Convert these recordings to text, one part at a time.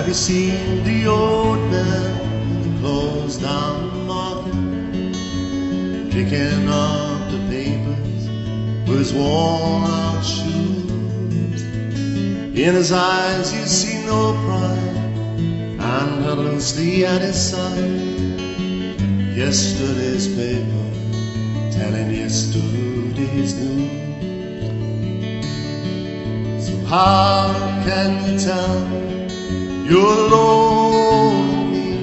Have you seen the old man with the closed down market, picking up the papers with his worn out shoes? In his eyes you see no pride, and held loosely at his side yesterday's paper, telling yesterday's news. So how can you tell you're lonely,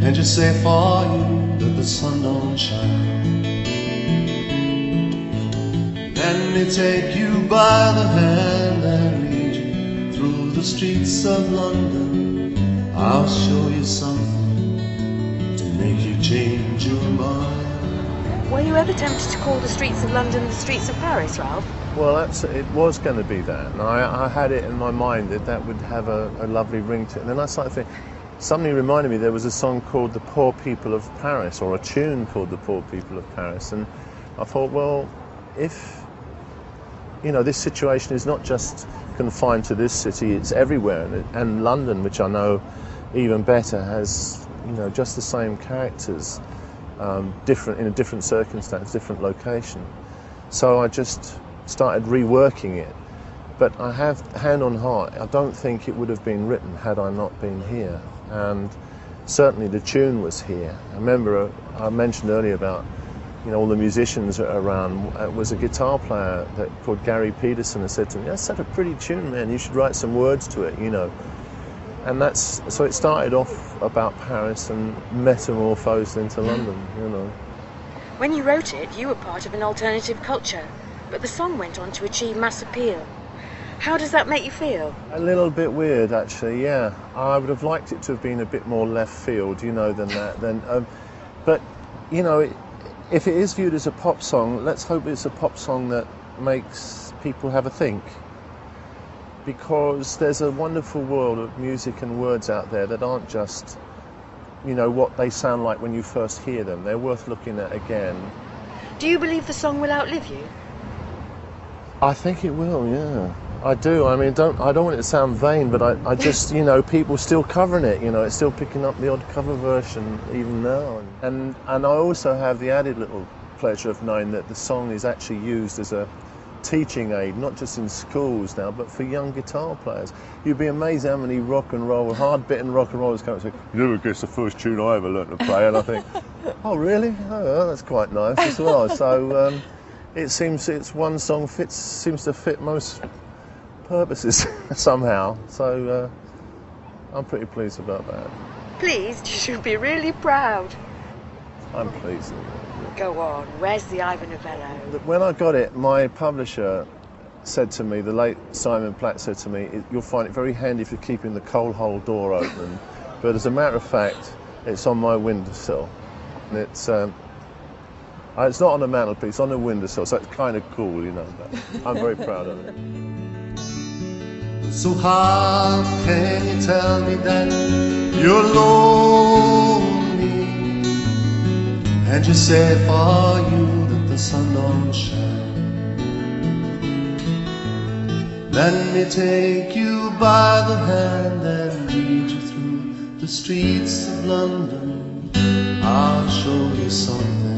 and you say for you that the sun don't shine? Let me take you by the hand and lead you through the streets of London. I'll show you something to make you change your mind. Were you ever tempted to call the streets of London the streets of Paris, Ralph? Well, it was going to be that, and I had it in my mind that would have a lovely ring to it. And then I started thinking, something reminded me there was a song called The Poor People of Paris, or a tune called The Poor People of Paris, and I thought, well, if, you know, this situation is not just confined to this city, it's everywhere, and London, which I know even better, has, you know, just the same characters, different in a different circumstance, different location. So I just started reworking it, but I have, hand on heart, I don't think it would have been written had I not been here, and certainly the tune was here. I remember I mentioned earlier about, you know, all the musicians around. It was a guitar player called Gary Peterson who said to me, "That's such a pretty tune, man, you should write some words to it, you know." And so it started off about Paris and metamorphosed into London, you know. When you wrote it, you were part of an alternative culture, but the song went on to achieve mass appeal. How does that make you feel? A little bit weird, actually, yeah. I would have liked it to have been a bit more left field, you know, than that. But, you know, if it is viewed as a pop song, let's hope it's a pop song that makes people have a think. Because there's a wonderful world of music and words out there that aren't just, you know, what they sound like when you first hear them. They're worth looking at again. Do you believe the song will outlive you? I think it will, yeah. I do. I mean, I don't want it to sound vain, but I just, you know, people still covering it, you know, it's still picking up the odd cover version even now. And I also have the added little pleasure of knowing that the song is actually used as a teaching aid, not just in schools now, but for young guitar players. You'd be amazed how many rock and roll, hard-bitten rock and rollers come and say, "You never guess the first tune I ever learned to play," and I think, oh really? Oh, that's quite nice as well. So it seems one song seems to fit most purposes somehow. So I'm pretty pleased about that. Pleased? You should be really proud. I'm pleased. Go on, where's the Ivor Novello? When I got it, my publisher said to me, the late Simon Platt said to me, "You'll find it very handy if you're keeping the coal hole door open." But as a matter of fact, it's on my windowsill. And it's not on the mantelpiece, it's on the windowsill, so it's kind of cool, you know, but I'm very proud of it. So how can you tell me that you're lonely, and you say for you that the sun don't shine? Let me take you by the hand and lead you through the streets of London. I'll show you something